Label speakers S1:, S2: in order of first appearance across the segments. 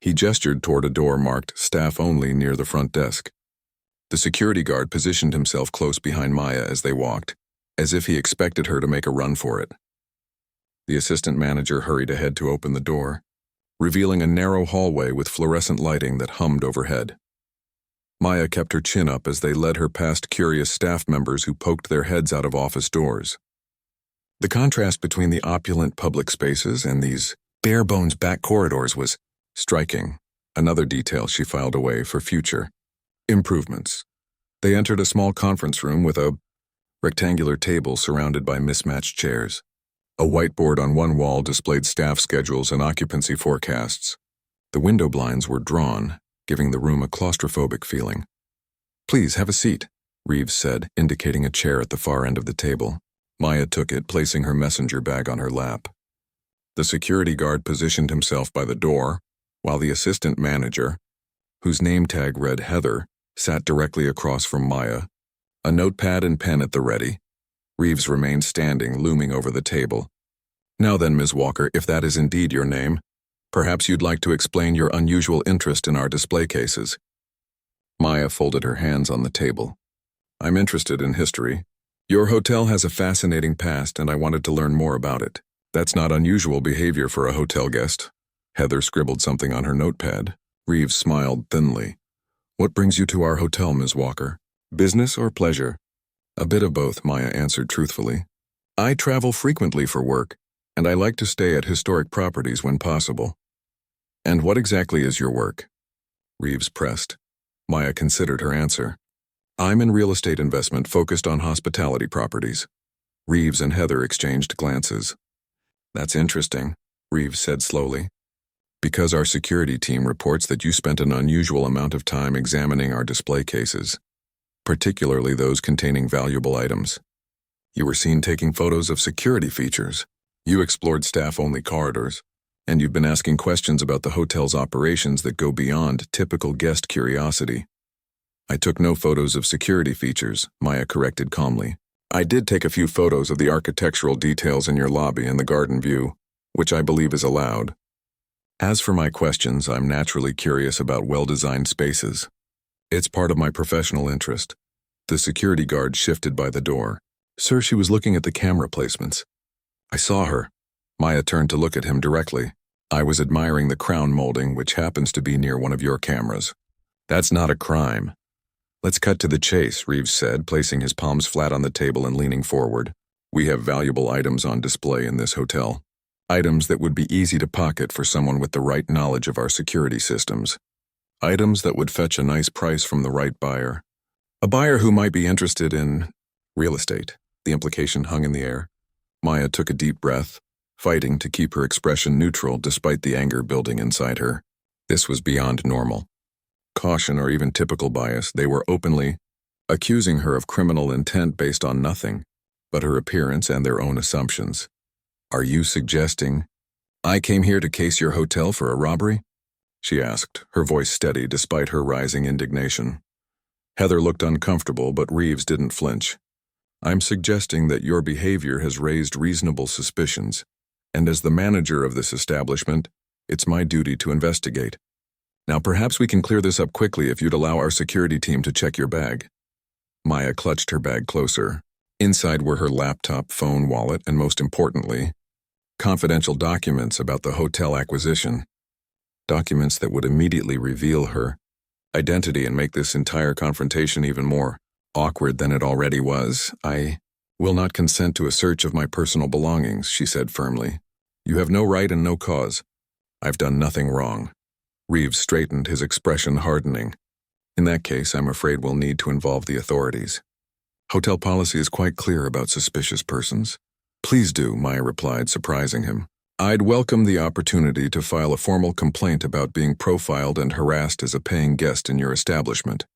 S1: He gestured toward a door marked Staff Only near the front desk. The security guard positioned himself close behind Maya as they walked, as if he expected her to make a run for it. The assistant manager hurried ahead to open the door, revealing a narrow hallway with fluorescent lighting that hummed overhead. Maya kept her chin up as they led her past curious staff members who poked their heads out of office doors. The contrast between the opulent public spaces and these bare-bones back corridors was striking, another detail she filed away for future improvements. They entered a small conference room with a rectangular table surrounded by mismatched chairs. A whiteboard on one wall displayed staff schedules and occupancy forecasts. The window blinds were drawn, giving the room a claustrophobic feeling. "Please, have a seat," Reeves said, indicating a chair at the far end of the table. Maya took it, placing her messenger bag on her lap. The security guard positioned himself by the door, while the assistant manager, whose name tag read Heather, sat directly across from Maya, a notepad and pen at the ready. Reeves remained standing, looming over the table. "Now then, Ms. Walker, if that is indeed your name, perhaps you'd like to explain your unusual interest in our display cases." Maya folded her hands on the table. "I'm interested in history. Your hotel has a fascinating past, and I wanted to learn more about it. That's not unusual behavior for a hotel guest." Heather scribbled something on her notepad. Reeves smiled thinly. "What brings you to our hotel, Ms. Walker? Business or pleasure?" "A bit of both," Maya answered truthfully. "I travel frequently for work, and I like to stay at historic properties when possible." "And what exactly is your work?" Reeves pressed. Maya considered her answer. "I'm in real estate investment focused on hospitality properties." Reeves and Heather exchanged glances. "That's interesting," Reeves said slowly. "Because our security team reports that you spent an unusual amount of time examining our display cases, particularly those containing valuable items. You were seen taking photos of security features. You explored staff-only corridors, and you've been asking questions about the hotel's operations that go beyond typical guest curiosity." "I took no photos of security features," Maya corrected calmly. "I did take a few photos of the architectural details in your lobby and the garden view, which I believe is allowed. As for my questions, I'm naturally curious about well-designed spaces. It's part of my professional interest." The security guard shifted by the door. "Sir, she was looking at the camera placements." "I saw her." Maya turned to look at him directly. "I was admiring the crown molding, which happens to be near one of your cameras." "That's not a crime." "Let's cut to the chase," Reeves said, placing his palms flat on the table and leaning forward. "We have valuable items on display in this hotel. Items that would be easy to pocket for someone with the right knowledge of our security systems. Items that would fetch a nice price from the right buyer. A buyer who might be interested in real estate." The implication hung in the air. Maya took a deep breath, fighting to keep her expression neutral despite the anger building inside her. This was beyond normal. Caution or even typical bias, they were openly accusing her of criminal intent based on nothing but her appearance and their own assumptions. "Are you suggesting I came here to case your hotel for a robbery?" she asked, her voice steady despite her rising indignation. Heather looked uncomfortable, but Reeves didn't flinch. "I'm suggesting that your behavior has raised reasonable suspicions, and as the manager of this establishment, it's my duty to investigate. Now perhaps we can clear this up quickly if you'd allow our security team to check your bag." Maya clutched her bag closer. Inside were her laptop, phone, wallet, and most importantly, confidential documents about the hotel acquisition. Documents that would immediately reveal her identity and make this entire confrontation even more awkward than it already was. "I will not consent to a search of my personal belongings," she said firmly. "You have no right and no cause. I've done nothing wrong." Reeves straightened, his expression hardening. "In that case, I'm afraid we'll need to involve the authorities. Hotel policy is quite clear about suspicious persons." "Please do," Maya replied, surprising him. "I'd welcome the opportunity to file a formal complaint about being profiled and harassed as a paying guest in your establishment."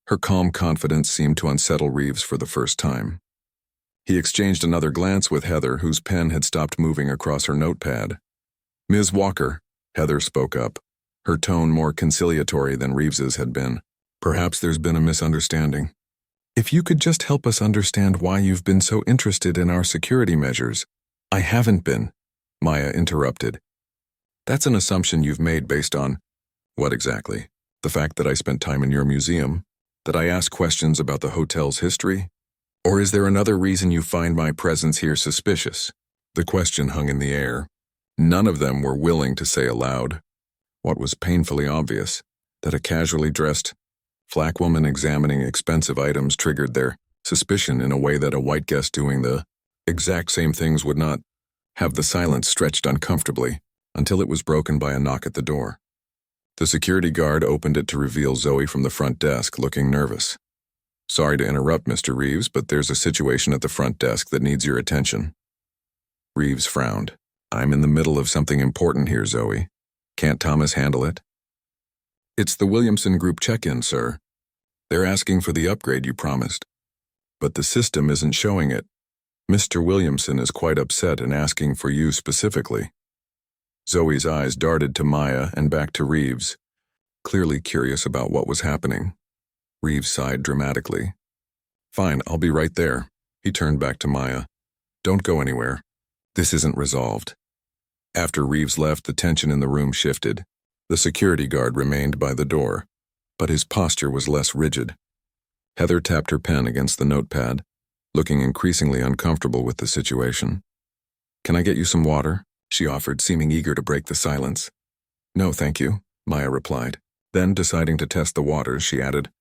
S1: Her calm confidence seemed to unsettle Reeves for the first time. He exchanged another glance with Heather, whose pen had stopped moving across her notepad. "Ms. Walker," Heather spoke up, her tone more conciliatory than Reeves's had been. "Perhaps there's been a misunderstanding. If you could just help us understand why you've been so interested in our security measures." "I haven't been," Maya interrupted. That's an assumption you've made based on what exactly? The fact that I spent time in your museum? That I asked questions about the hotel's history? Or is there another reason you find my presence here suspicious? The question hung in the air. None of them were willing to say aloud what was painfully obvious, that a casually dressed black woman examining expensive items triggered their suspicion in a way that a white guest doing the exact same things would not. Have the silence stretched uncomfortably until it was broken by a knock at the door. The security guard opened it to reveal Zoe from the front desk, looking nervous. Sorry to interrupt, Mr. Reeves, but there's a situation at the front desk that needs your attention. Reeves frowned. I'm in the middle of something important here, Zoe. Can't Thomas handle it? It's the Williamson Group check-in, sir. They're asking for the upgrade you promised. But the system isn't showing it. Mr. Williamson is quite upset and asking for you specifically. Zoe's eyes darted to Maya and back to Reeves, clearly curious about what was happening. Reeves sighed dramatically. Fine, I'll be right there. He turned back to Maya. Don't go anywhere. This isn't resolved. After Reeves left, the tension in the room shifted. The security guard remained by the door, but his posture was less rigid. Heather tapped her pen against the notepad, looking increasingly uncomfortable with the situation. Can I get you some water? She offered, seeming eager to break the silence. No, thank you, Maya replied. Then, deciding to test the waters, she added,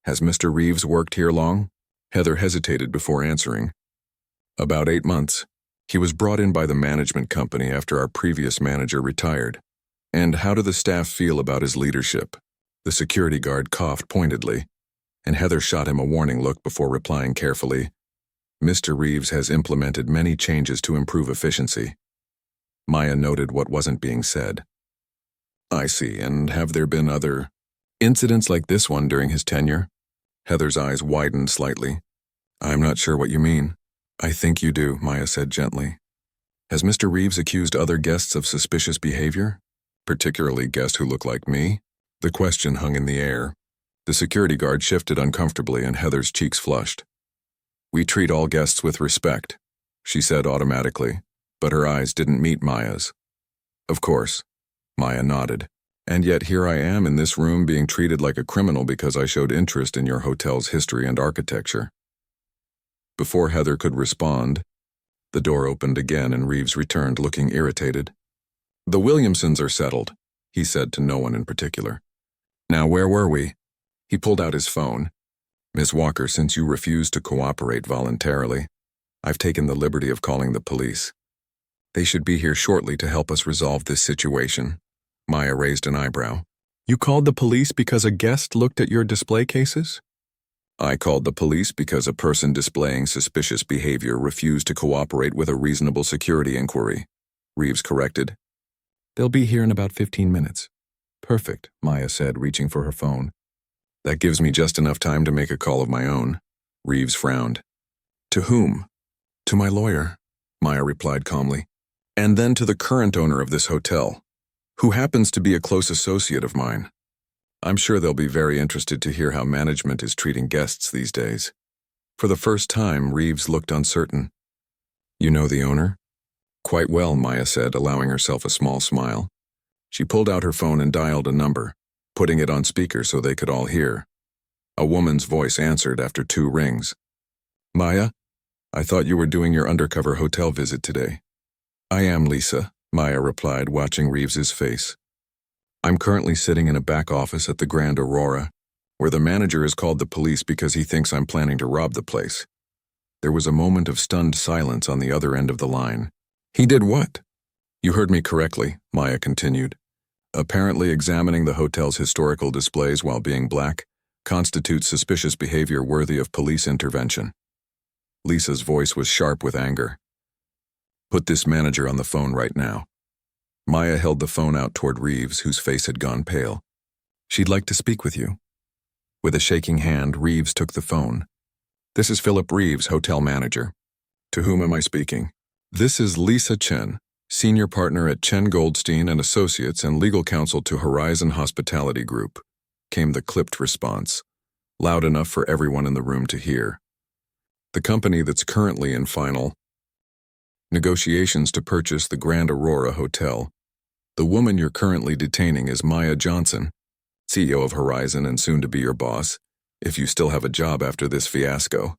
S1: Has Mr. Reeves worked here long? Heather hesitated before answering. About 8 months. He was brought in by the management company after our previous manager retired. And how do the staff feel about his leadership? The security guard coughed pointedly, and Heather shot him a warning look before replying carefully, Mr. Reeves has implemented many changes to improve efficiency. Maya noted what wasn't being said. I see, and have there been other incidents like this one during his tenure? Heather's eyes widened slightly. I'm not sure what you mean. I think you do, Maya said gently. Has Mr. Reeves accused other guests of suspicious behavior? Particularly guests who look like me? The question hung in the air. The security guard shifted uncomfortably and Heather's cheeks flushed. We treat all guests with respect, she said automatically, but her eyes didn't meet Maya's. Of course, Maya nodded. And yet here I am in this room being treated like a criminal because I showed interest in your hotel's history and architecture. Before Heather could respond, the door opened again and Reeves returned looking irritated. The Williamsons are settled, he said to no one in particular. Now where were we? He pulled out his phone. Miss Walker, since you refused to cooperate voluntarily, I've taken the liberty of calling the police. They should be here shortly to help us resolve this situation. Maya raised an eyebrow. You called the police because a guest looked at your display cases? I called the police because a person displaying suspicious behavior refused to cooperate with a reasonable security inquiry, Reeves corrected. They'll be here in about 15 minutes. Perfect, Maya said, reaching for her phone. That gives me just enough time to make a call of my own. Reeves frowned. To whom? To my lawyer, Maya replied calmly. And then to the current owner of this hotel, who happens to be a close associate of mine. I'm sure they'll be very interested to hear how management is treating guests these days. For the first time, Reeves looked uncertain. You know the owner? Quite well, Maya said, allowing herself a small smile. She pulled out her phone and dialed a number, putting it on speaker so they could all hear. A woman's voice answered after 2 rings. Maya, I thought you were doing your undercover hotel visit today. I am, Lisa, Maya replied, watching Reeves's face. I'm currently sitting in a back office at the Grand Aurora, where the manager has called the police because he thinks I'm planning to rob the place. There was a moment of stunned silence on the other end of the line. He did what? You heard me correctly, Maya continued. Apparently examining the hotel's historical displays while being black constitutes suspicious behavior worthy of police intervention. Lisa's voice was sharp with anger. Put this manager on the phone right now. Maya held the phone out toward Reeves, whose face had gone pale. She'd like to speak with you. With a shaking hand, Reeves took the phone. This is Philip Reeves, hotel manager. To whom am I speaking? This is Lisa Chen, senior partner at Chen Goldstein and Associates and legal counsel to Horizon Hospitality Group, came the clipped response, loud enough for everyone in the room to hear. The company that's currently in final negotiations to purchase the Grand Aurora Hotel. The woman you're currently detaining is Maya Johnson, CEO of Horizon and soon to be your boss, if you still have a job after this fiasco."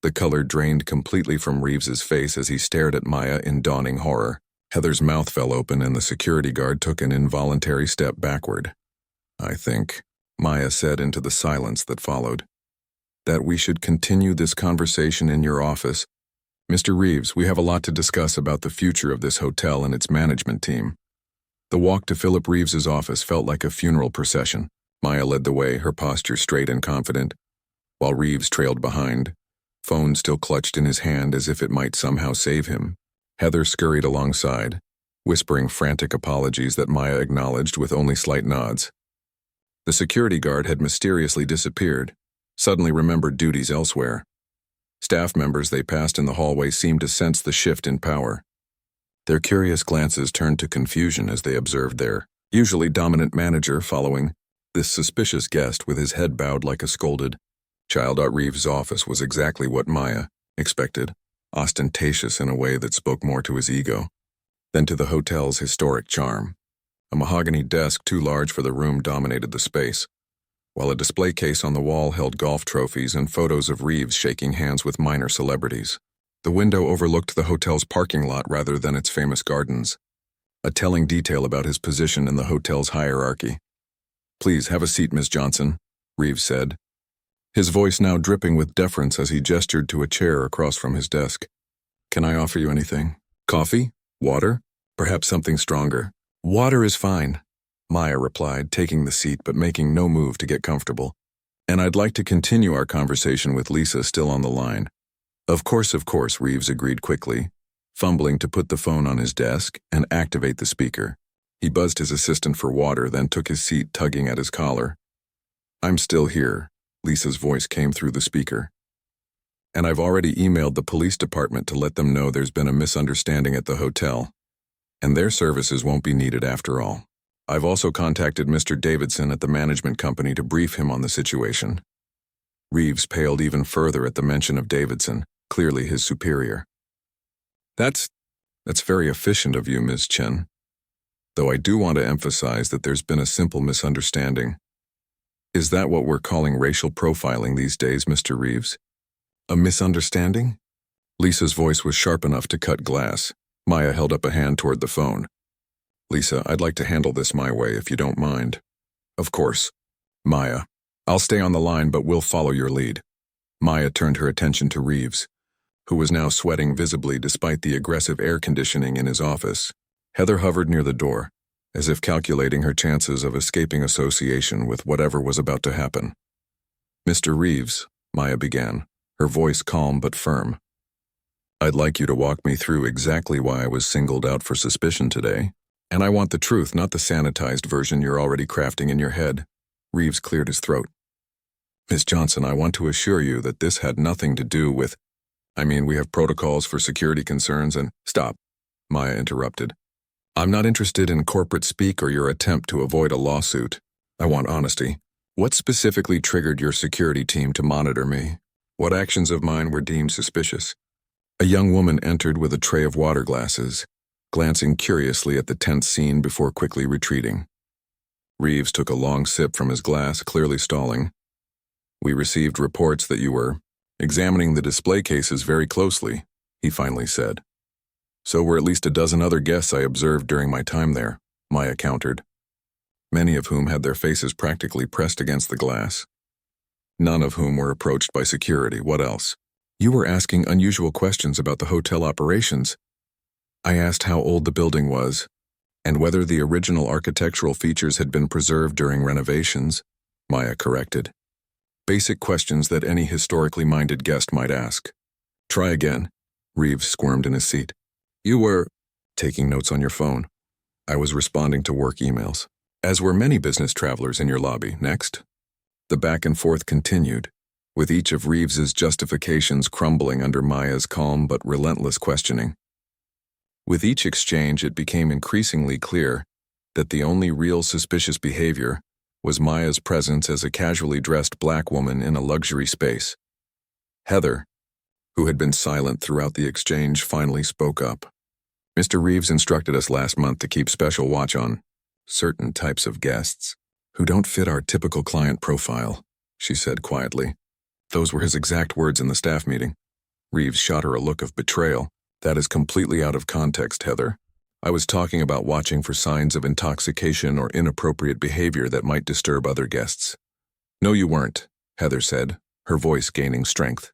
S1: The color drained completely from Reeves's face as he stared at Maya in dawning horror. Heather's mouth fell open and the security guard took an involuntary step backward. "I think," Maya said into the silence that followed, "that we should continue this conversation in your office. Mr. Reeves, we have a lot to discuss about the future of this hotel and its management team." The walk to Philip Reeves's office felt like a funeral procession. Maya led the way, her posture straight and confident, while Reeves trailed behind, phone still clutched in his hand as if it might somehow save him. Heather scurried alongside, whispering frantic apologies that Maya acknowledged with only slight nods. The security guard had mysteriously disappeared, suddenly remembered duties elsewhere. Staff members they passed in the hallway seemed to sense the shift in power. Their curious glances turned to confusion as they observed their usually dominant manager following this suspicious guest with his head bowed like a scolded child. Reeves' office was exactly what Maya expected, ostentatious in a way that spoke more to his ego than to the hotel's historic charm. A mahogany desk too large for the room dominated the space, while a display case on the wall held golf trophies and photos of Reeves shaking hands with minor celebrities. The window overlooked the hotel's parking lot rather than its famous gardens, a telling detail about his position in the hotel's hierarchy. "Please have a seat, Miss Johnson," Reeves said, his voice now dripping with deference as he gestured to a chair across from his desk. "Can I offer you anything? Coffee? Water? Perhaps something stronger?" "Water is fine," Maya replied, taking the seat but making no move to get comfortable. "And I'd like to continue our conversation with Lisa still on the line." Of course, Reeves agreed quickly, fumbling to put the phone on his desk and activate the speaker. He buzzed his assistant for water, then took his seat, tugging at his collar. "I'm still here," Lisa's voice came through the speaker. "And I've already emailed the police department to let them know there's been a misunderstanding at the hotel, and their services won't be needed after all. I've also contacted Mr. Davidson at the management company to brief him on the situation." Reeves paled even further at the mention of Davidson, clearly his superior. That's very efficient of you, Ms. Chen. Though I do want to emphasize that there's been a simple misunderstanding. Is that what we're calling racial profiling these days, Mr. Reeves? A misunderstanding? Lisa's voice was sharp enough to cut glass. Maya held up a hand toward the phone. "Lisa, I'd like to handle this my way if you don't mind." "Of course. Maya, I'll stay on the line but we'll follow your lead." Maya turned her attention to Reeves, who was now sweating visibly despite the aggressive air conditioning in his office. Heather hovered near the door, as if calculating her chances of escaping association with whatever was about to happen. "Mr. Reeves," Maya began, her voice calm but firm. "I'd like you to walk me through exactly why I was singled out for suspicion today. And I want the truth, not the sanitized version you're already crafting in your head." Reeves cleared his throat. "Miss Johnson, I want to assure you that this had nothing to do with— we have protocols for security concerns and—" "Stop," Maya interrupted. "I'm not interested in corporate speak or your attempt to avoid a lawsuit. I want honesty. What specifically triggered your security team to monitor me? What actions of mine were deemed suspicious?" A young woman entered with a tray of water glasses, glancing curiously at the tense scene before quickly retreating. Reeves took a long sip from his glass, clearly stalling. "We received reports that you were examining the display cases very closely," he finally said. "So were at least a dozen other guests I observed during my time there," Maya countered, many of whom had their faces practically pressed against the glass. None of whom were approached by security. What else? "You were asking unusual questions about the hotel operations. I asked how old the building was, and whether the original architectural features had been preserved during renovations," Maya corrected. "Basic questions that any historically minded guest might ask." "Try again." Reeves squirmed in his seat. "You were—" "Taking notes on your phone." "I was responding to work emails. As were many business travelers in your lobby. Next." The back and forth continued, with each of Reeves's justifications crumbling under Maya's calm but relentless questioning. With each exchange, it became increasingly clear that the only real suspicious behavior was Maya's presence as a casually dressed black woman in a luxury space. Heather, who had been silent throughout the exchange, finally spoke up. Mr. Reeves instructed us last month to keep special watch on certain types of guests who don't fit our typical client profile, she said quietly. Those were his exact words in the staff meeting. Reeves shot her a look of betrayal. That is completely out of context, Heather. I was talking about watching for signs of intoxication or inappropriate behavior that might disturb other guests. No, you weren't, Heather said, her voice gaining strength.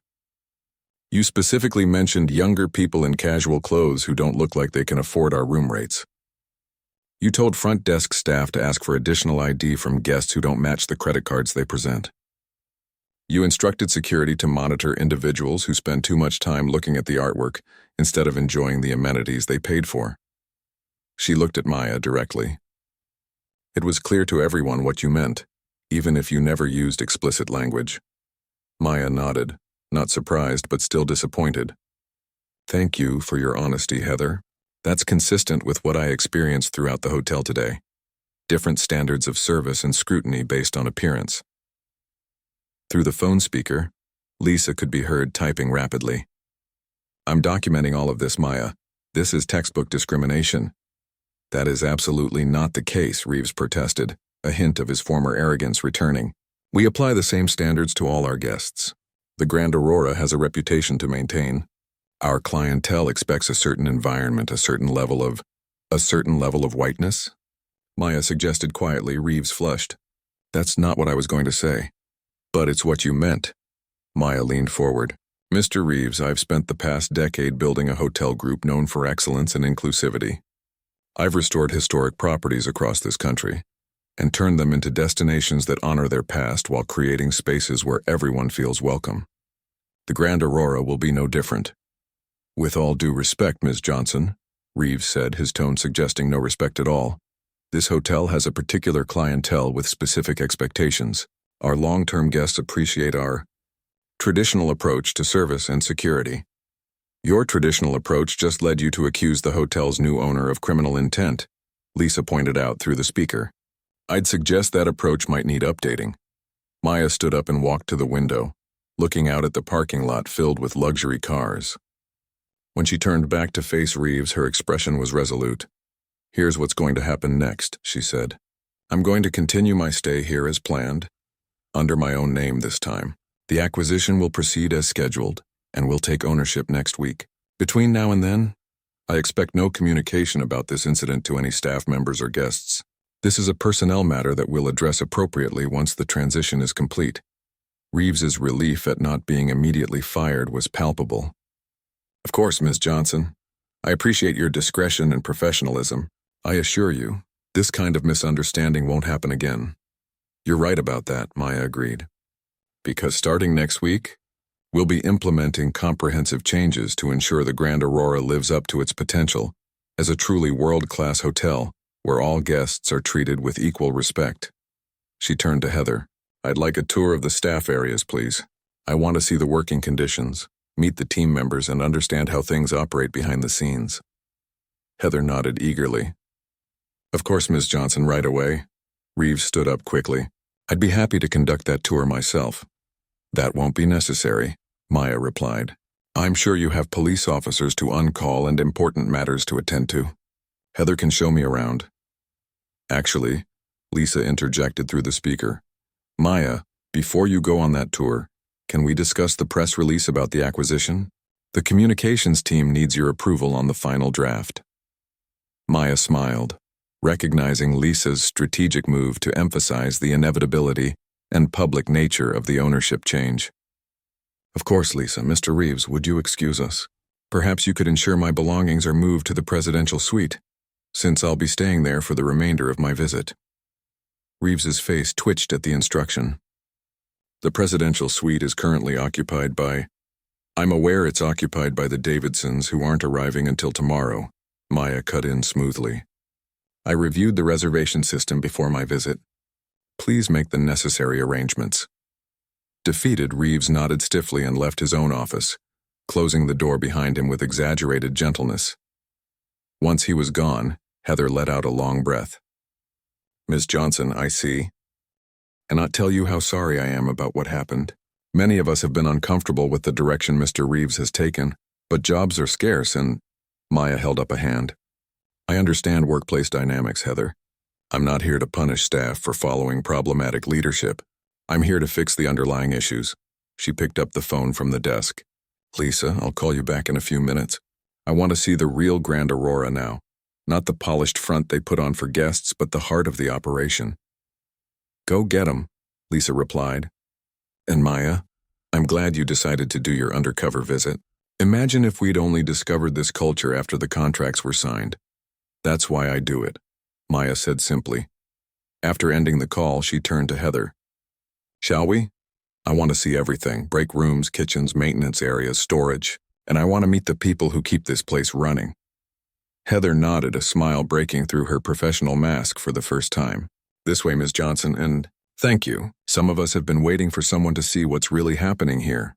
S1: You specifically mentioned younger people in casual clothes who don't look like they can afford our room rates. You told front desk staff to ask for additional ID from guests who don't match the credit cards they present. You instructed security to monitor individuals who spend too much time looking at the artwork instead of enjoying the amenities they paid for. She looked at Maya directly. It was clear to everyone what you meant, even if you never used explicit language. Maya nodded, not surprised but still disappointed. Thank you for your honesty, Heather. That's consistent with what I experienced throughout the hotel today. Different standards of service and scrutiny based on appearance. Through the phone speaker, Lisa could be heard typing rapidly. I'm documenting all of this, Maya. This is textbook discrimination. That is absolutely not the case, Reeves protested, a hint of his former arrogance returning. We apply the same standards to all our guests. The Grand Aurora has a reputation to maintain. Our clientele expects a certain environment, a certain level of whiteness? Maya suggested quietly. Reeves flushed. That's not what I was going to say. But it's what you meant. Maya leaned forward. Mr. Reeves, I've spent the past decade building a hotel group known for excellence and inclusivity. I've restored historic properties across this country and turned them into destinations that honor their past while creating spaces where everyone feels welcome. The Grand Aurora will be no different. With all due respect, Ms. Johnson, Reeves said, his tone suggesting no respect at all, this hotel has a particular clientele with specific expectations. Our long-term guests appreciate our traditional approach to service and security. Your traditional approach just led you to accuse the hotel's new owner of criminal intent, Lisa pointed out through the speaker. I'd suggest that approach might need updating. Maya stood up and walked to the window, looking out at the parking lot filled with luxury cars. When she turned back to face Reeves, her expression was resolute. Here's what's going to happen next, she said. I'm going to continue my stay here as planned, under my own name this time. The acquisition will proceed as scheduled, and we'll take ownership next week. Between now and then, I expect no communication about this incident to any staff members or guests. This is a personnel matter that we'll address appropriately once the transition is complete. Reeves's relief at not being immediately fired was palpable. Of course, Ms. Johnson. I appreciate your discretion and professionalism. I assure you, this kind of misunderstanding won't happen again. You're right about that, Maya agreed. Because starting next week, we'll be implementing comprehensive changes to ensure the Grand Aurora lives up to its potential as a truly world-class hotel where all guests are treated with equal respect. She turned to Heather. I'd like a tour of the staff areas, please. I want to see the working conditions, meet the team members, and understand how things operate behind the scenes. Heather nodded eagerly. Of course, Ms. Johnson, right away. Reeves stood up quickly. I'd be happy to conduct that tour myself. That won't be necessary, Maya replied. I'm sure you have police officers to on-call and important matters to attend to. Heather can show me around. Actually, Lisa interjected through the speaker. Maya, before you go on that tour, can we discuss the press release about the acquisition? The communications team needs your approval on the final draft. Maya smiled, recognizing Lisa's strategic move to emphasize the inevitability and public nature of the ownership change. Of course, Lisa. Mr. Reeves, would you excuse us? Perhaps you could ensure my belongings are moved to the presidential suite, since I'll be staying there for the remainder of my visit. Reeves's face twitched at the instruction. The presidential suite is currently occupied by... I'm aware it's occupied by the Davidsons, who aren't arriving until tomorrow, Maya cut in smoothly. I reviewed the reservation system before my visit. Please make the necessary arrangements. Defeated, Reeves nodded stiffly and left his own office, closing the door behind him with exaggerated gentleness. Once he was gone, Heather let out a long breath. Ms. Johnson, I see. Cannot tell you how sorry I am about what happened. Many of us have been uncomfortable with the direction Mr. Reeves has taken, but jobs are scarce and Maya held up a hand. I understand workplace dynamics, Heather. I'm not here to punish staff for following problematic leadership. I'm here to fix the underlying issues. She picked up the phone from the desk. Lisa, I'll call you back in a few minutes. I want to see the real Grand Aurora now. Not the polished front they put on for guests, but the heart of the operation. Go get 'em, Lisa replied. And Maya, I'm glad you decided to do your undercover visit. Imagine if we'd only discovered this culture after the contracts were signed. That's why I do it, Maya said simply. After ending the call, she turned to Heather. Shall we? I want to see everything, break rooms, kitchens, maintenance areas, storage, and I want to meet the people who keep this place running. Heather nodded, a smile breaking through her professional mask for the first time. This way, Ms. Johnson, and thank you. Some of us have been waiting for someone to see what's really happening here.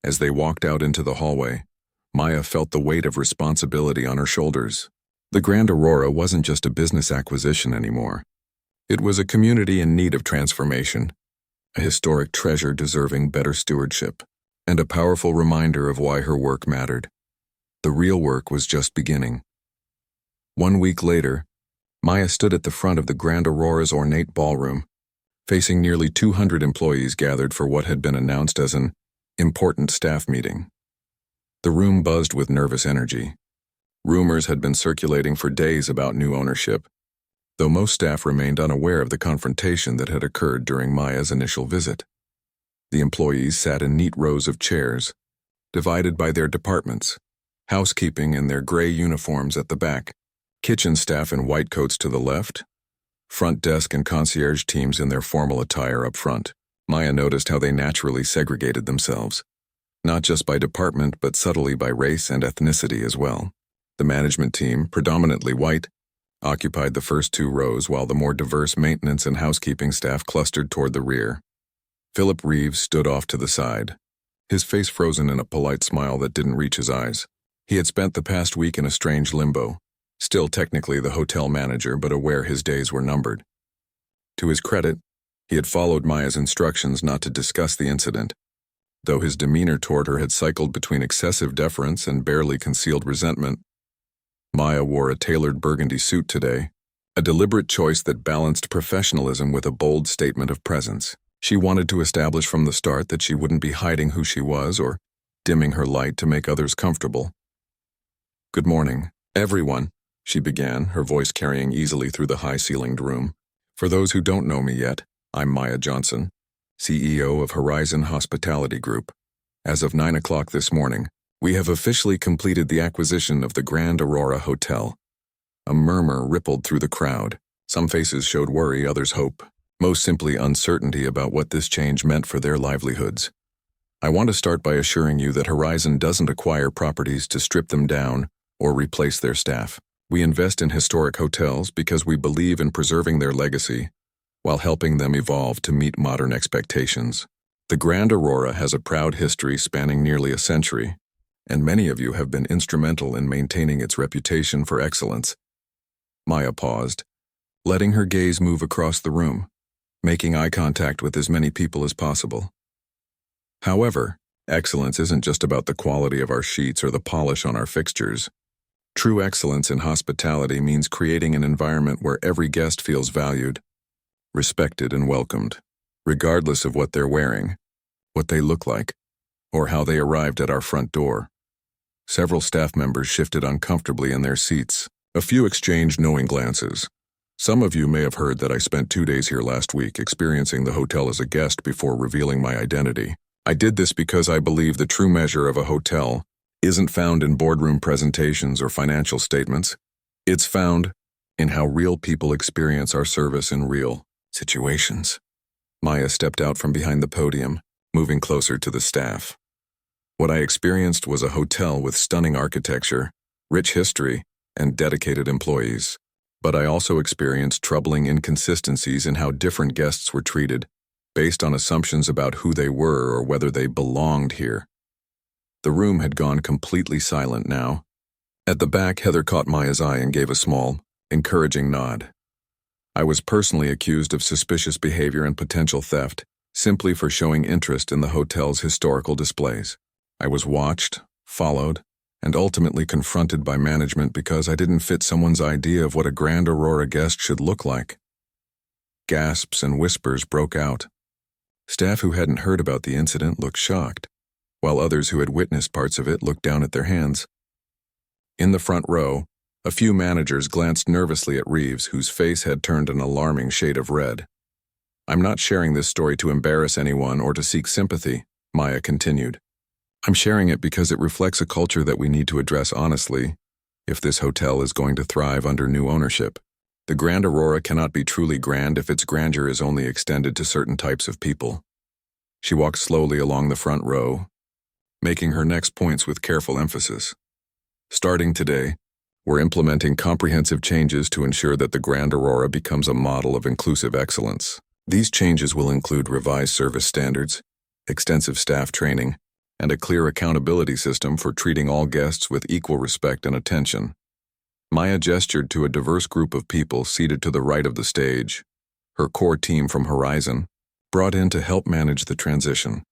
S1: As they walked out into the hallway, Maya felt the weight of responsibility on her shoulders. The Grand Aurora wasn't just a business acquisition anymore. It was a community in need of transformation, a historic treasure deserving better stewardship, and a powerful reminder of why her work mattered. The real work was just beginning. 1 week later, Maya stood at the front of the Grand Aurora's ornate ballroom, facing nearly 200 employees gathered for what had been announced as an important staff meeting. The room buzzed with nervous energy. Rumors had been circulating for days about new ownership, though most staff remained unaware of the confrontation that had occurred during Maya's initial visit. The employees sat in neat rows of chairs, divided by their departments, housekeeping in their gray uniforms at the back, kitchen staff in white coats to the left, front desk and concierge teams in their formal attire up front. Maya noticed how they naturally segregated themselves, not just by department but subtly by race and ethnicity as well. The management team, predominantly white, occupied the first 2 rows while the more diverse maintenance and housekeeping staff clustered toward the rear. Philip Reeves stood off to the side, his face frozen in a polite smile that didn't reach his eyes. He had spent the past week in a strange limbo, still technically the hotel manager but aware his days were numbered. To his credit, he had followed Maya's instructions not to discuss the incident, though his demeanor toward her had cycled between excessive deference and barely concealed resentment. Maya wore a tailored burgundy suit today, a deliberate choice that balanced professionalism with a bold statement of presence. She wanted to establish from the start that she wouldn't be hiding who she was or dimming her light to make others comfortable. Good morning, everyone, she began, her voice carrying easily through the high-ceilinged room. For those who don't know me yet, I'm Maya Johnson, CEO of Horizon Hospitality Group. As of 9 o'clock this morning, we have officially completed the acquisition of the Grand Aurora Hotel. A murmur rippled through the crowd. Some faces showed worry, others hope, most simply uncertainty about what this change meant for their livelihoods. I want to start by assuring you that Horizon doesn't acquire properties to strip them down or replace their staff. We invest in historic hotels because we believe in preserving their legacy while helping them evolve to meet modern expectations. The Grand Aurora has a proud history spanning nearly a century, and many of you have been instrumental in maintaining its reputation for excellence. Maya paused, letting her gaze move across the room, making eye contact with as many people as possible. However, excellence isn't just about the quality of our sheets or the polish on our fixtures. True excellence in hospitality means creating an environment where every guest feels valued, respected, and welcomed, regardless of what they're wearing, what they look like, or how they arrived at our front door. Several staff members shifted uncomfortably in their seats. A few exchanged knowing glances. Some of you may have heard that I spent 2 days here last week experiencing the hotel as a guest before revealing my identity. I did this because I believe the true measure of a hotel isn't found in boardroom presentations or financial statements. It's found in how real people experience our service in real situations. Maya stepped out from behind the podium, moving closer to the staff. What I experienced was a hotel with stunning architecture, rich history, and dedicated employees. But I also experienced troubling inconsistencies in how different guests were treated, based on assumptions about who they were or whether they belonged here. The room had gone completely silent now. At the back, Heather caught Maya's eye and gave a small, encouraging nod. I was personally accused of suspicious behavior and potential theft, simply for showing interest in the hotel's historical displays. I was watched, followed, and ultimately confronted by management because I didn't fit someone's idea of what a Grand Aurora guest should look like. Gasps and whispers broke out. Staff who hadn't heard about the incident looked shocked, while others who had witnessed parts of it looked down at their hands. In the front row, a few managers glanced nervously at Reeves, whose face had turned an alarming shade of red. "I'm not sharing this story to embarrass anyone or to seek sympathy," Maya continued. "I'm sharing it because it reflects a culture that we need to address honestly if this hotel is going to thrive under new ownership. The Grand Aurora cannot be truly grand if its grandeur is only extended to certain types of people." She walked slowly along the front row, making her next points with careful emphasis. "Starting today, we're implementing comprehensive changes to ensure that the Grand Aurora becomes a model of inclusive excellence. These changes will include revised service standards, extensive staff training, and a clear accountability system for treating all guests with equal respect and attention." Maya gestured to a diverse group of people seated to the right of the stage, her core team from Horizon, brought in to help manage the transition.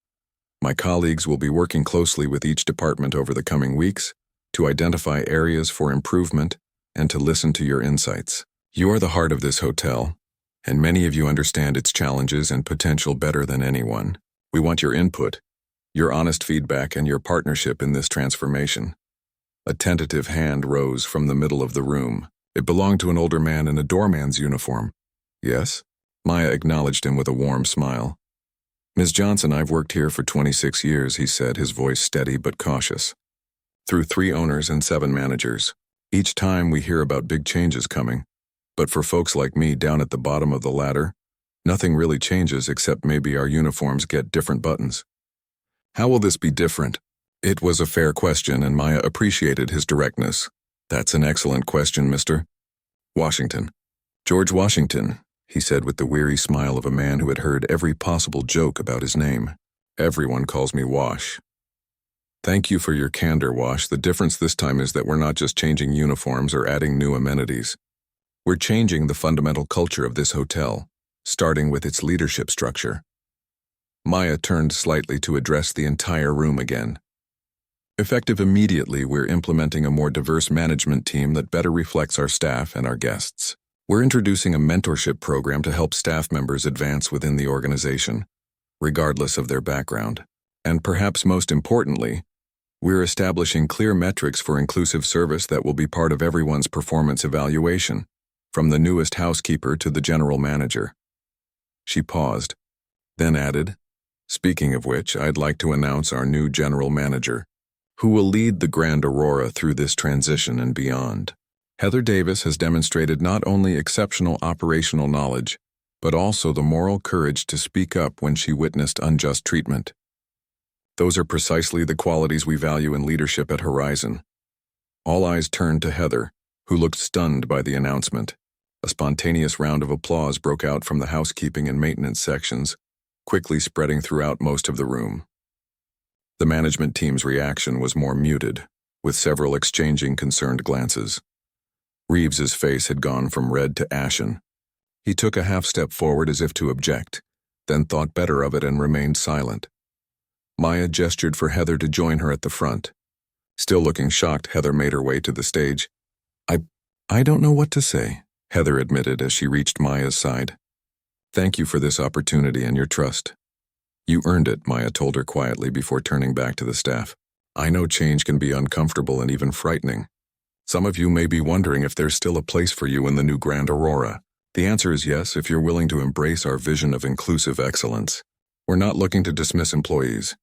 S1: "My colleagues will be working closely with each department over the coming weeks to identify areas for improvement and to listen to your insights. You are the heart of this hotel, and many of you understand its challenges and potential better than anyone. We want your input, your honest feedback, and your partnership in this transformation." A tentative hand rose from the middle of the room. It belonged to an older man in a doorman's uniform. "Yes?" Maya acknowledged him with a warm smile. "Ms. Johnson, I've worked here for 26 years, he said, his voice steady but cautious. "Through 3 owners and 7 managers. Each time we hear about big changes coming. But for folks like me down at the bottom of the ladder, nothing really changes except maybe our uniforms get different buttons." "How will this be different?" It was a fair question, and Maya appreciated his directness. "That's an excellent question, Mr. Washington. George Washington," he said with the weary smile of a man who had heard every possible joke about his name. "Everyone calls me Wash." "Thank you for your candor, Wash. The difference this time is that we're not just changing uniforms or adding new amenities. We're changing the fundamental culture of this hotel, starting with its leadership structure." Maya turned slightly to address the entire room again. "Effective immediately, we're implementing a more diverse management team that better reflects our staff and our guests. We're introducing a mentorship program to help staff members advance within the organization, regardless of their background. And perhaps most importantly, we're establishing clear metrics for inclusive service that will be part of everyone's performance evaluation, from the newest housekeeper to the general manager." She paused, then added, "Speaking of which, I'd like to announce our new general manager, who will lead the Grand Aurora through this transition and beyond. Heather Davis has demonstrated not only exceptional operational knowledge, but also the moral courage to speak up when she witnessed unjust treatment. Those are precisely the qualities we value in leadership at Horizon." All eyes turned to Heather, who looked stunned by the announcement. A spontaneous round of applause broke out from the housekeeping and maintenance sections, quickly spreading throughout most of the room. The management team's reaction was more muted, with several exchanging concerned glances. Reeves's face had gone from red to ashen. He took a half-step forward as if to object, then thought better of it and remained silent. Maya gestured for Heather to join her at the front. Still looking shocked, Heather made her way to the stage. I don't know what to say," Heather admitted as she reached Maya's side. "Thank you for this opportunity and your trust." "You earned it," Maya told her quietly before turning back to the staff. "I know change can be uncomfortable and even frightening. Some of you may be wondering if there's still a place for you in the new Grand Aurora. The answer is yes, if you're willing to embrace our vision of inclusive excellence. We're not looking to dismiss employees.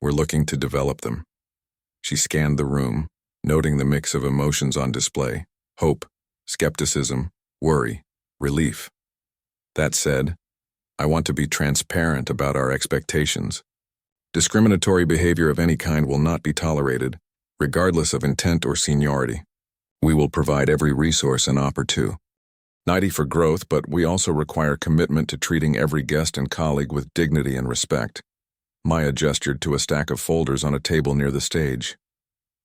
S1: We're looking to develop them." She scanned the room, noting the mix of emotions on display: hope, skepticism, worry, relief. "That said, I want to be transparent about our expectations. Discriminatory behavior of any kind will not be tolerated, regardless of intent or seniority. We will provide every resource and opportunity for growth, but we also require commitment to treating every guest and colleague with dignity and respect." Maya gestured to a stack of folders on a table near the stage.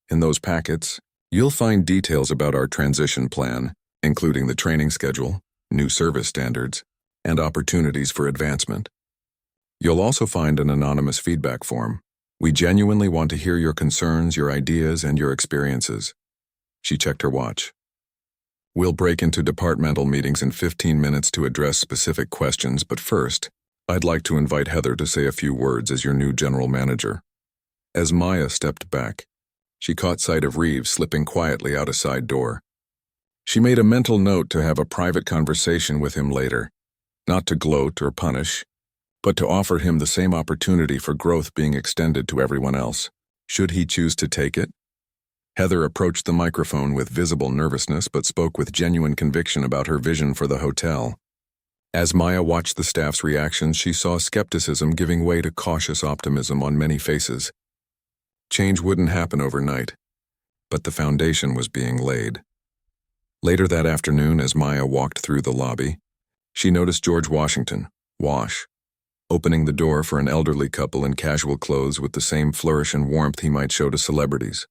S1: "In those packets, you'll find details about our transition plan, including the training schedule, new service standards, and opportunities for advancement. You'll also find an anonymous feedback form. We genuinely want to hear your concerns, your ideas, and your experiences. She checked her watch. We'll break into departmental meetings in 15 minutes to address specific questions, but first, I'd like to invite Heather to say a few words as your new general manager. As Maya stepped back, she caught sight of Reeves slipping quietly out a side door. She made a mental note to have a private conversation with him later, not to gloat or punish, but to offer him the same opportunity for growth being extended to everyone else, should he choose to take it. Heather approached the microphone with visible nervousness but spoke with genuine conviction about her vision for the hotel. As Maya watched the staff's reactions, she saw skepticism giving way to cautious optimism on many faces. Change wouldn't happen overnight, but the foundation was being laid. Later that afternoon, as Maya walked through the lobby, she noticed George Washington, Wash, opening the door for an elderly couple in casual clothes with the same flourish and warmth he might show to celebrities.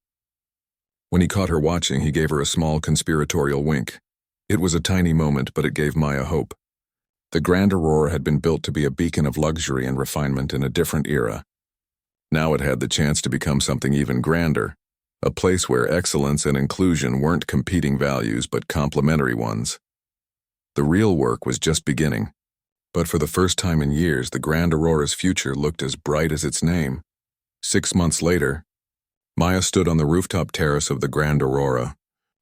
S1: When he caught her watching, he gave her a small conspiratorial wink. It was a tiny moment, but it gave Maya hope. The Grand Aurora had been built to be a beacon of luxury and refinement in a different era. Now it had the chance to become something even grander, a place where excellence and inclusion weren't competing values but complementary ones. The real work was just beginning, but for the first time in years, the Grand Aurora's future looked as bright as its name. 6 months later, Maya stood on the rooftop terrace of the Grand Aurora,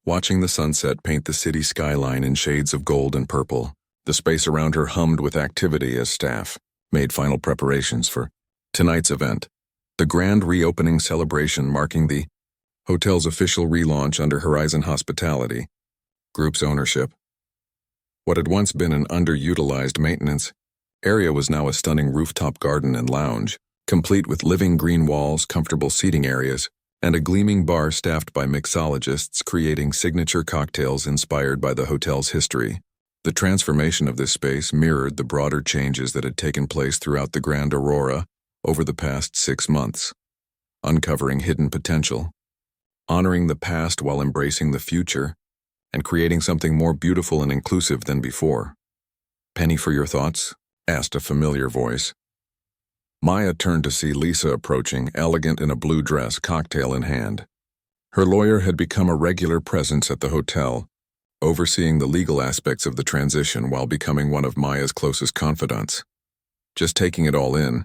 S1: watching the sunset paint the city skyline in shades of gold and purple. The space around her hummed with activity as staff made final preparations for tonight's event, the grand reopening celebration marking the hotel's official relaunch under Horizon Hospitality Group's ownership. What had once been an underutilized maintenance area was now a stunning rooftop garden and lounge, complete with living green walls, comfortable seating areas, and a gleaming bar staffed by mixologists creating signature cocktails inspired by the hotel's history. The transformation of this space mirrored the broader changes that had taken place throughout the Grand Aurora over the past 6 months, uncovering hidden potential, honoring the past while embracing the future, and creating something more beautiful and inclusive than before. "Penny for your thoughts?" asked a familiar voice. Maya turned to see Lisa approaching, elegant in a blue dress, cocktail in hand. Her lawyer had become a regular presence at the hotel, overseeing the legal aspects of the transition while becoming one of Maya's closest confidants. "Just taking it all in,"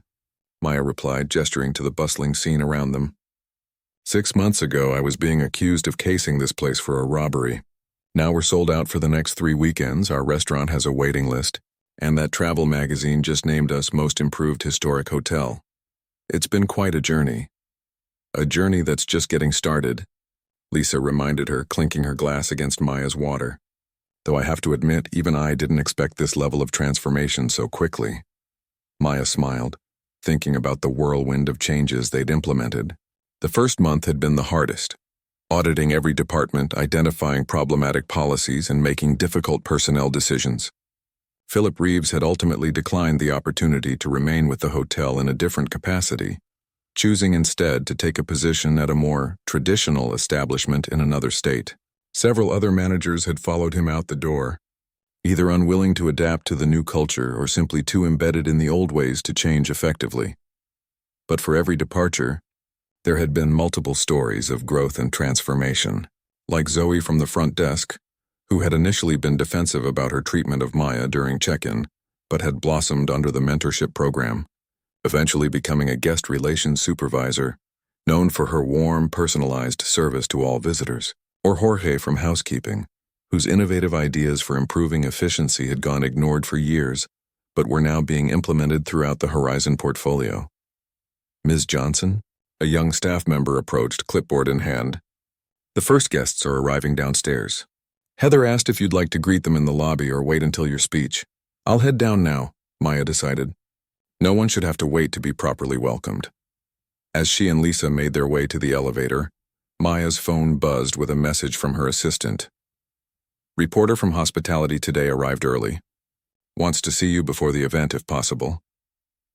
S1: Maya replied, gesturing to the bustling scene around them. 6 months ago, I was being accused of casing this place for a robbery. Now we're sold out for the next 3 weekends, our restaurant has a waiting list, and that travel magazine just named us Most Improved Historic Hotel. It's been quite a journey. A journey that's just getting started, Lisa reminded her, clinking her glass against Maya's water. Though I have to admit, even I didn't expect this level of transformation so quickly. Maya smiled, thinking about the whirlwind of changes they'd implemented. The first month had been the hardest, auditing every department, identifying problematic policies, and making difficult personnel decisions. Philip Reeves had ultimately declined the opportunity to remain with the hotel in a different capacity, choosing instead to take a position at a more traditional establishment in another state. Several other managers had followed him out the door, either unwilling to adapt to the new culture or simply too embedded in the old ways to change effectively. But for every departure, there had been multiple stories of growth and transformation, like Zoe from the front desk, who had initially been defensive about her treatment of Maya during check-in, but had blossomed under the mentorship program, eventually becoming a guest relations supervisor, known for her warm, personalized service to all visitors. Or Jorge from housekeeping, whose innovative ideas for improving efficiency had gone ignored for years, but were now being implemented throughout the Horizon portfolio. Ms. Johnson, a young staff member, approached, clipboard in hand. "The first guests are arriving downstairs. Heather asked if you'd like to greet them in the lobby or wait until your speech." "I'll head down now," Maya decided. No one should have to wait to be properly welcomed. As she and Lisa made their way to the elevator, Maya's phone buzzed with a message from her assistant. "Reporter from Hospitality Today arrived early. Wants to see you before the event if possible."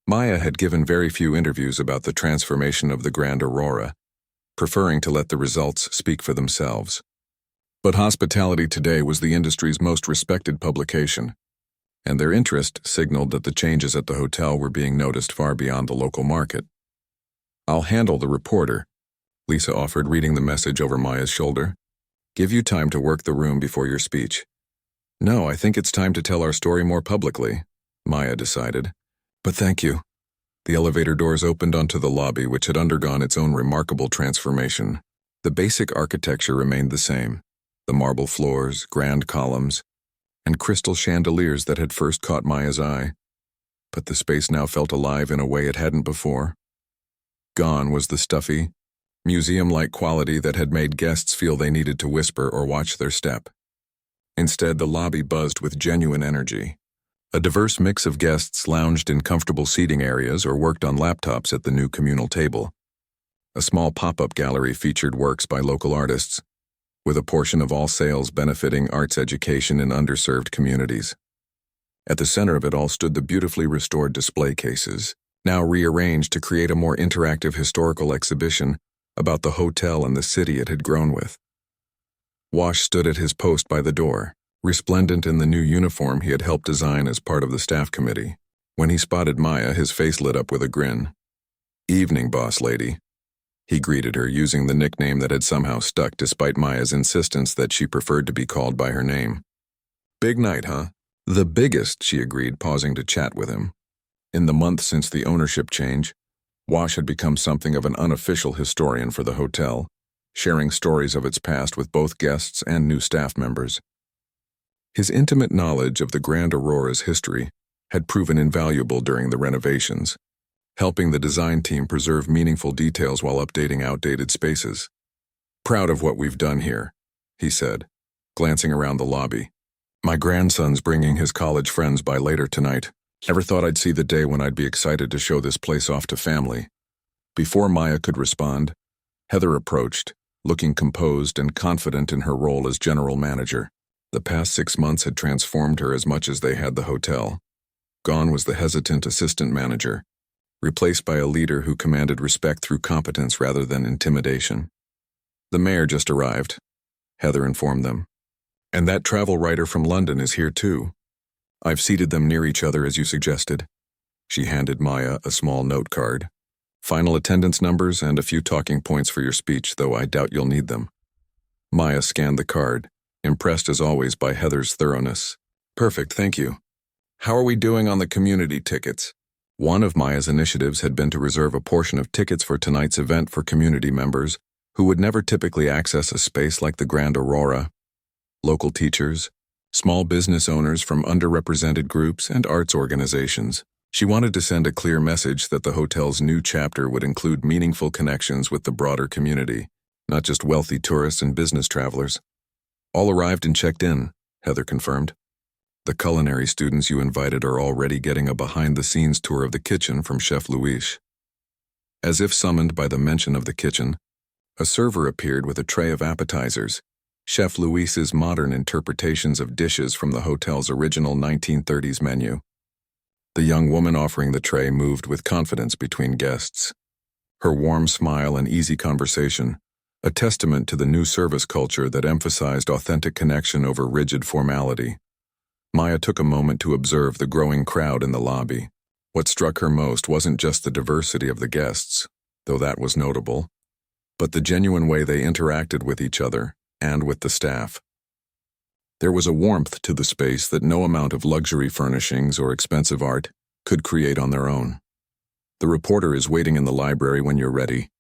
S1: Maya had given very few interviews about the transformation of the Grand Aurora, preferring to let the results speak for themselves. But Hospitality Today was the industry's most respected publication, and their interest signaled that the changes at the hotel were being noticed far beyond the local market. I'll handle the reporter, Lisa offered, reading the message over Maya's shoulder. Give you time to work the room before your speech. No, I think it's time to tell our story more publicly, Maya decided. But thank you. The elevator doors opened onto the lobby, which had undergone its own remarkable transformation. The basic architecture remained the same. The marble floors, grand columns, and crystal chandeliers that had first caught Maya's eye. But the space now felt alive in a way it hadn't before. Gone was the stuffy, museum-like quality that had made guests feel they needed to whisper or watch their step. Instead, the lobby buzzed with genuine energy. A diverse mix of guests lounged in comfortable seating areas or worked on laptops at the new communal table. A small pop-up gallery featured works by local artists, with a portion of all sales benefiting arts education in underserved communities. At the center of it all stood the beautifully restored display cases, now rearranged to create a more interactive historical exhibition about the hotel and the city it had grown with. Wash stood at his post by the door, resplendent in the new uniform he had helped design as part of the staff committee. When he spotted Maya, his face lit up with a grin. "Evening, boss lady," he greeted her, using the nickname that had somehow stuck despite Maya's insistence that she preferred to be called by her name. "Big night, huh?" "The biggest," she agreed, pausing to chat with him. In the month since the ownership change, Wash had become something of an unofficial historian for the hotel, sharing stories of its past with both guests and new staff members. His intimate knowledge of the Grand Aurora's history had proven invaluable during the renovations, helping the design team preserve meaningful details while updating outdated spaces. "Proud of what we've done here," he said, glancing around the lobby. "My grandson's bringing his college friends by later tonight. Never thought I'd see the day when I'd be excited to show this place off to family." Before Maya could respond, Heather approached, looking composed and confident in her role as general manager. The past 6 months had transformed her as much as they had the hotel. Gone was the hesitant assistant manager, replaced by a leader who commanded respect through competence rather than intimidation. "The mayor just arrived," Heather informed them. "And that travel writer from London is here too. I've seated them near each other as you suggested." She handed Maya a small note card. "Final attendance numbers and a few talking points for your speech, though I doubt you'll need them." Maya scanned the card, impressed as always by Heather's thoroughness. "Perfect, thank you. How are we doing on the community tickets?" One of Maya's initiatives had been to reserve a portion of tickets for tonight's event for community members who would never typically access a space like the Grand Aurora. Local teachers, small business owners from underrepresented groups, and arts organizations. She wanted to send a clear message that the hotel's new chapter would include meaningful connections with the broader community, not just wealthy tourists and business travelers. "All arrived and checked in," Heather confirmed. "The culinary students you invited are already getting a behind-the-scenes tour of the kitchen from Chef Luis." As if summoned by the mention of the kitchen, a server appeared with a tray of appetizers, Chef Luis's modern interpretations of dishes from the hotel's original 1930s menu. The young woman offering the tray moved with confidence between guests. Her warm smile and easy conversation, a testament to the new service culture that emphasized authentic connection over rigid formality. Maya took a moment to observe the growing crowd in the lobby. What struck her most wasn't just the diversity of the guests, though that was notable, but the genuine way they interacted with each other and with the staff. There was a warmth to the space that no amount of luxury furnishings or expensive art could create on their own. "The reporter is waiting in the library when you're ready,"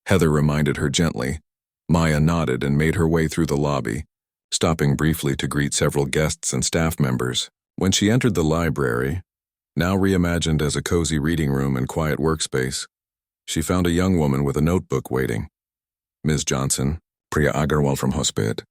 S1: Heather reminded her gently. Maya nodded and made her way through the lobby, stopping briefly to greet several guests and staff members. When she entered the library, now reimagined as a cozy reading room and quiet workspace, she found a young woman with a notebook waiting. "Ms. Johnson, Priya Agarwal from Hospit,"